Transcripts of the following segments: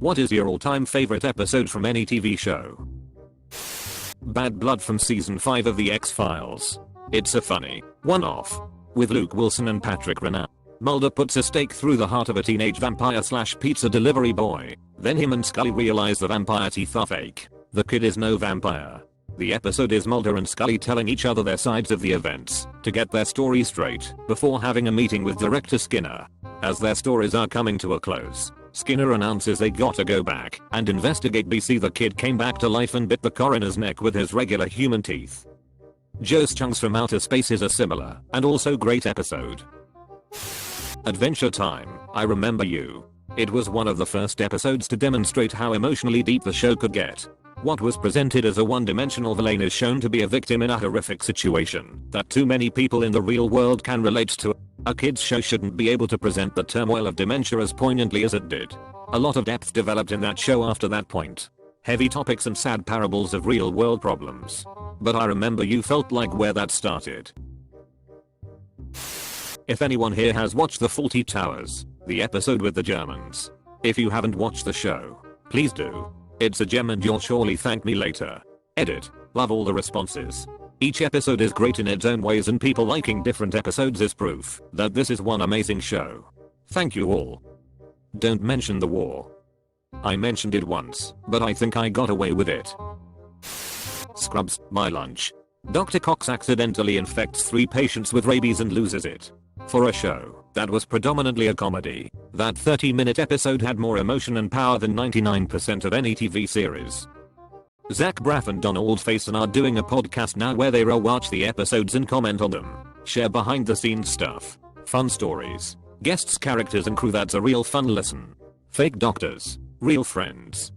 What is your all-time favorite episode from any TV show? Bad Blood from season 5 of The X-Files. It's a funny one-off with Luke Wilson and Patrick Renat. Mulder puts a stake through the heart of a teenage vampire/pizza delivery boy. Then him and Scully realize the vampire teeth are fake. The kid is no vampire. The episode is Mulder and Scully telling each other their sides of the events to get their story straight before having a meeting with director Skinner. As their stories are coming to a close, Skinner announces they gotta go back and investigate BC. The kid came back to life and bit the coroner's neck with his regular human teeth. Joe's Chunks from Outer Space is a similar and also great episode. Adventure Time, I Remember You. It was one of the first episodes to demonstrate how emotionally deep the show could get. What was presented as a one-dimensional villain is shown to be a victim in a horrific situation that too many people in the real world can relate to. A kids show shouldn't be able to present the turmoil of dementia as poignantly as it did. A lot of depth developed in that show after that point. Heavy topics and sad parables of real world problems. But I Remember You felt like where that started. If anyone here has watched The Fawlty Towers, the episode with the Germans. If you haven't watched the show, please do. It's a gem and you'll surely thank me later. Edit. Love all the responses. Each episode is great in its own ways and people liking different episodes is proof that this is one amazing show. Thank you all. Don't mention the war. I mentioned it once, but I think I got away with it. Scrubs, my lunch. Dr. Cox accidentally infects 3 patients with rabies and loses it. For a show that was predominantly a comedy, that 30-minute episode had more emotion and power than 99% of any TV series. Zach Braff and Donald Faison are doing a podcast now where they rewatch the episodes and comment on them, share behind the scenes stuff, fun stories, guests, characters and crew. That's a real fun listen. Fake doctors, real friends.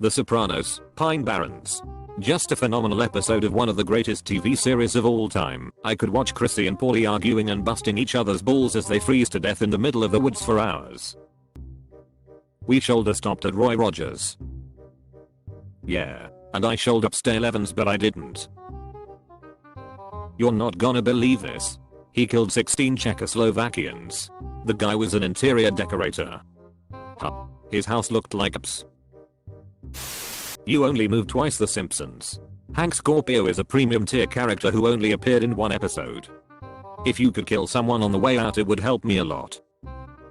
The Sopranos, Pine Barrens. Just a phenomenal episode of one of the greatest TV series of all time. I could watch Chrissy and Paulie arguing and busting each other's balls as they freeze to death in the middle of the woods for hours. We shoulder stopped at Roy Rogers. Yeah, and I shoulder up Stale Evans but I didn't. You're not gonna believe this. He killed 16 Czechoslovakians. The guy was an interior decorator. Huh. His house looked like ups. You only move twice. The Simpsons. Hank Scorpio is a premium tier character who only appeared in one episode. If you could kill someone on the way out it would help me a lot.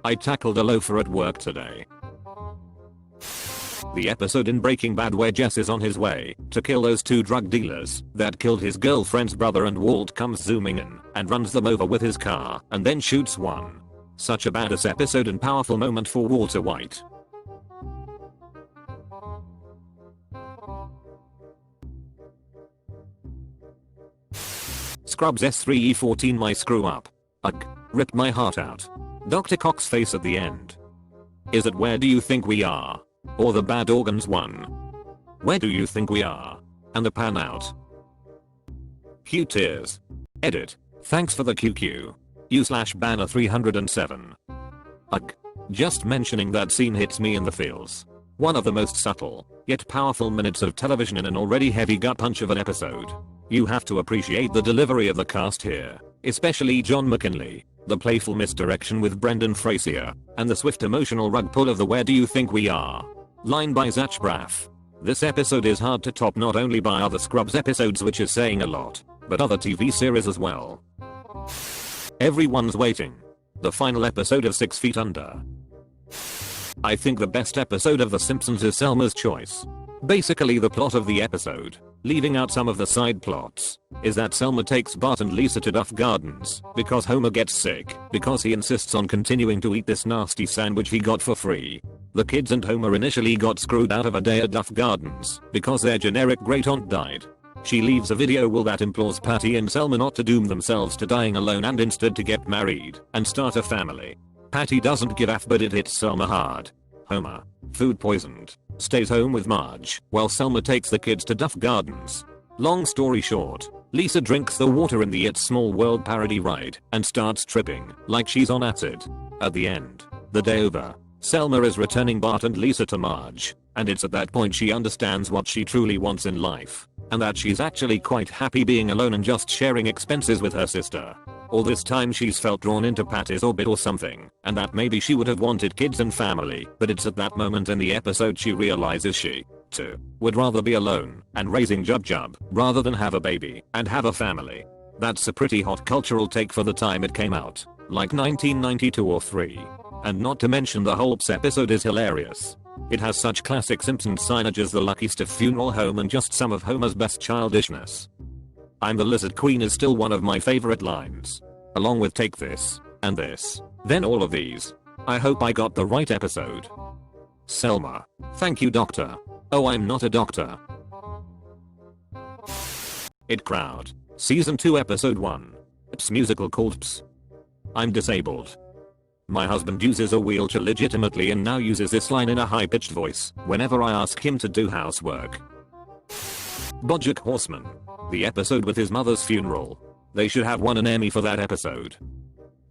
I tackled a loafer at work today. The episode in Breaking Bad where Jess is on his way to kill those 2 drug dealers that killed his girlfriend's brother and Walt comes zooming in and runs them over with his car and then shoots one. Such a badass episode and powerful moment for Walter White. Scrubs S3E14 my screw up. Ugh. Ripped my heart out. Dr. Cox's face at the end. Is it Where Do You Think We Are? Or The Bad Organs one? Where Do You Think We Are? And the pan out. Q tears. Edit. Thanks for the QQ. U/banner 307. Ugh. Just mentioning that scene hits me in the feels. One of the most subtle, yet powerful minutes of television in an already heavy gut punch of an episode. You have to appreciate the delivery of the cast here, especially John McKinley, the playful misdirection with Brendan Fraser, and the swift emotional rug pull of the Where Do You Think We Are? Line by Zach Braff. This episode is hard to top not only by other Scrubs episodes, which is saying a lot, but other TV series as well. Everyone's Waiting. The final episode of 6 Feet Under. I think the best episode of The Simpsons is Selma's Choice. Basically the plot of the episode, leaving out some of the side plots, is that Selma takes Bart and Lisa to Duff Gardens because Homer gets sick because he insists on continuing to eat this nasty sandwich he got for free. The kids and Homer initially got screwed out of a day at Duff Gardens because their generic great aunt died. She leaves a video will that implores Patty and Selma not to doom themselves to dying alone and instead to get married and start a family. Patty doesn't give a f but it hits Selma hard. Homer, food poisoned, stays home with Marge while Selma takes the kids to Duff Gardens. Long story short, Lisa drinks the water in the It's Small World parody ride and starts tripping like she's on acid. At the end, the day over, Selma is returning Bart and Lisa to Marge, and it's at that point she understands what she truly wants in life, and that she's actually quite happy being alone and just sharing expenses with her sister. All this time she's felt drawn into Patty's orbit or something, and that maybe she would have wanted kids and family, but it's at that moment in the episode she realizes she, too, would rather be alone and raising Jub rather than have a baby and have a family. That's a pretty hot cultural take for the time it came out, like 1992 or 3. And not to mention the whole episode is hilarious. It has such classic Simpsons signage as the Lucky Stiff funeral home and just some of Homer's best childishness. "I'm the Lizard Queen" is still one of my favorite lines. Along with "take this, and this, then all of these." I hope I got the right episode. Selma. Thank you, doctor. Oh, I'm not a doctor. It Crowd. Season 2 Episode 1. It's musical called Ps. I'm disabled. My husband uses a wheelchair legitimately and now uses this line in a high-pitched voice whenever I ask him to do housework. BoJack Horseman. The episode with his mother's funeral. They should have won an Emmy for that episode.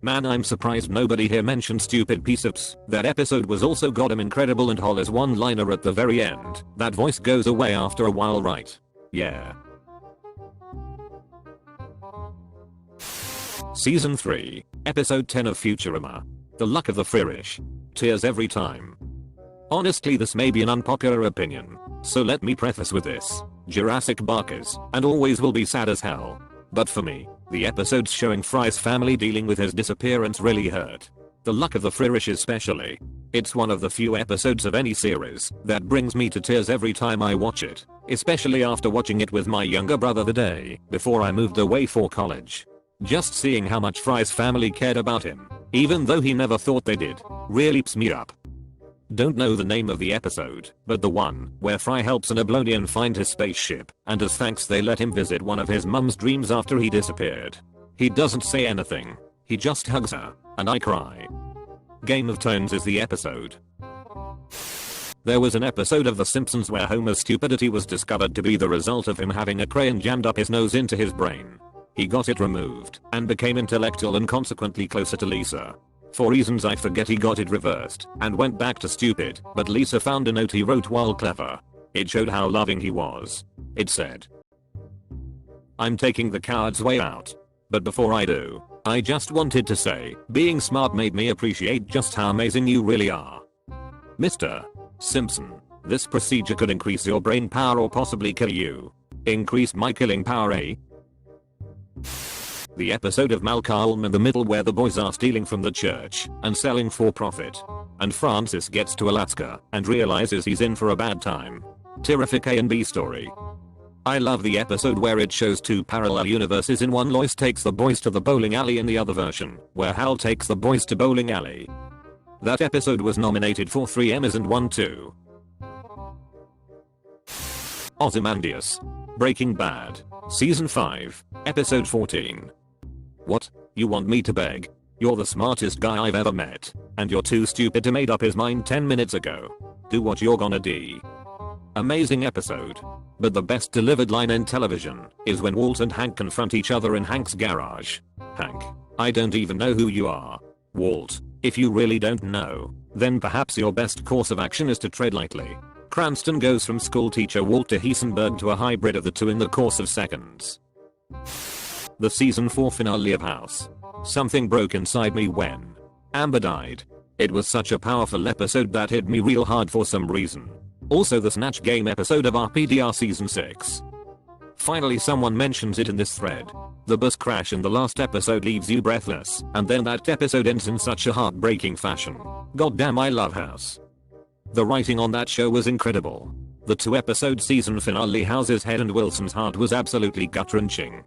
Man, I'm surprised nobody here mentioned Stupid Piece of Ps. That episode was also goddamn incredible, and Holler's one-liner at the very end. That voice goes away after a while, right? Yeah. Season 3, Episode 10 of Futurama. The Luck of the Frirish. Tears every time. Honestly, this may be an unpopular opinion, so let me preface with this. Jurassic Park is, and always will be, sad as hell. But for me, the episodes showing Fry's family dealing with his disappearance really hurt. The Luck of the Frirish especially. It's one of the few episodes of any series that brings me to tears every time I watch it, especially after watching it with my younger brother the day before I moved away for college. Just seeing how much Fry's family cared about him, even though he never thought they did, really ps me up. Don't know the name of the episode, but the one where Fry helps an Ablonian find his spaceship, and as thanks they let him visit one of his mum's dreams after he disappeared. He doesn't say anything, he just hugs her, and I cry. Game of Thrones is the episode. There was an episode of The Simpsons where Homer's stupidity was discovered to be the result of him having a crayon jammed up his nose into his brain. He got it removed and became intellectual and consequently closer to Lisa. For reasons I forget, he got it reversed and went back to stupid, but Lisa found a note he wrote while clever. It showed how loving he was. It said, "I'm taking the coward's way out. But before I do, I just wanted to say, being smart made me appreciate just how amazing you really are. Mr. Simpson, this procedure could increase your brain power or possibly kill you. Increase my killing power, eh?" The episode of Malcolm in the Middle where the boys are stealing from the church and selling for profit. And Francis gets to Alaska and realizes he's in for a bad time. Terrific A and B story. I love the episode where it shows two parallel universes. In one, Lois takes the boys to the bowling alley, in the other version, where Hal takes the boys to bowling alley. That episode was nominated for 3 Emmys and won 2. Ozymandias. Breaking Bad. Season 5, Episode 14. What? You want me to beg? You're the smartest guy I've ever met, and you're too stupid to made up his mind 10 minutes ago. Do what you're gonna do. Amazing episode. But the best delivered line in television is when Walt and Hank confront each other in Hank's garage. "Hank, I don't even know who you are." "Walt, if you really don't know, then perhaps your best course of action is to tread lightly." Cranston goes from school teacher Walt to Heisenberg to a hybrid of the two in the course of seconds. The season 4 finale of House. Something broke inside me when Amber died. It was such a powerful episode that hit me real hard for some reason. Also the Snatch Game episode of RPDR season 6. Finally someone mentions it in this thread. The bus crash in the last episode leaves you breathless, and then that episode ends in such a heartbreaking fashion. Goddamn, I love House. The writing on that show was incredible. The 2-episode season finale, House's head and Wilson's heart, was absolutely gut-wrenching.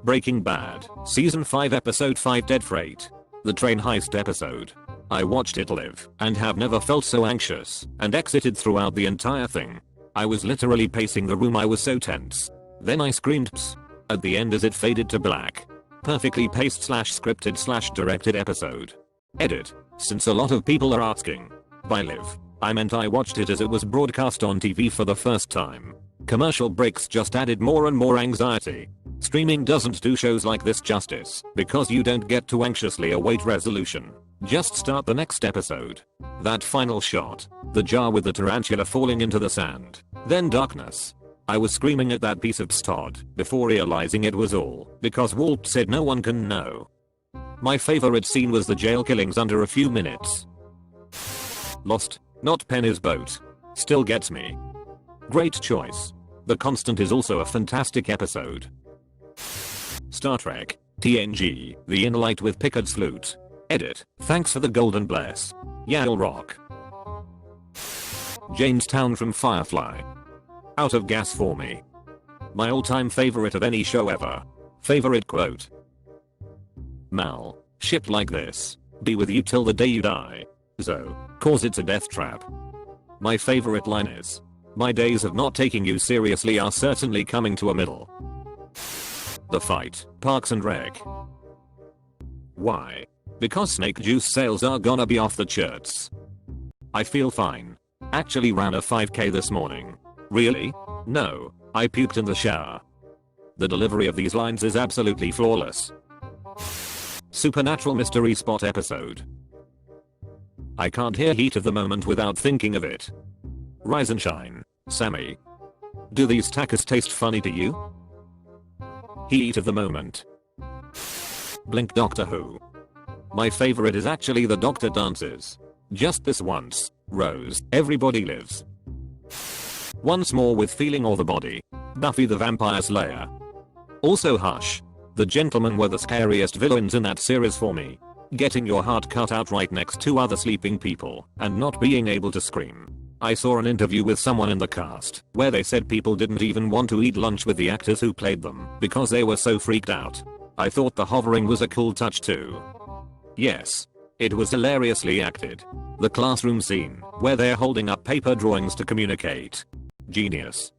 Breaking Bad, Season 5 Episode 5 Dead Freight. The train heist episode. I watched it live and have never felt so anxious and excited throughout the entire thing. I was literally pacing the room, I was so tense. Then I screamed "Psst" at the end as it faded to black. Perfectly paced / scripted / directed episode. Edit. Since a lot of people are asking. By live, I meant I watched it as it was broadcast on TV for the first time. Commercial breaks just added more and more anxiety. Streaming doesn't do shows like this justice because you don't get to anxiously await resolution. Just start the next episode. That final shot, the jar with the tarantula falling into the sand, then darkness. I was screaming at that piece of stod before realizing it was all because Walt said no one can know. My favorite scene was the jail killings under a few minutes. Lost, not Penny's boat. Still gets me. Great choice. The Constant is also a fantastic episode. Star Trek, TNG, The Inner Light with Picard's flute. Edit, thanks for the golden bless. Y'all rock. Jamestown from Firefly. Out of gas for me. My all-time favorite of any show ever. Favorite quote. Mal, shit like this. Be with you till the day you die. Zo, cause it's a death trap. My favorite line is, my days of not taking you seriously are certainly coming to a middle. The fight, Parks and Rec. Why? Because snake juice sales are gonna be off the charts. I feel fine. Actually ran a 5k this morning. Really? No, I puked in the shower. The delivery of these lines is absolutely flawless. Supernatural Mystery Spot episode. I can't hear Heat of the Moment without thinking of it. Rise and shine, Sammy. Do these tacos taste funny to you? Heat of the Moment. Blink Doctor Who. My favorite is actually the Doctor dances. Just this once, Rose, everybody lives. Once more with Feeling or the Body. Buffy the Vampire Slayer. Also Hush. The Gentlemen were the scariest villains in that series for me. Getting your heart cut out right next to other sleeping people and not being able to scream. I saw an interview with someone in the cast where they said people didn't even want to eat lunch with the actors who played them because they were so freaked out. I thought the hovering was a cool touch too. Yes. It was hilariously acted. The classroom scene where they're holding up paper drawings to communicate. Genius.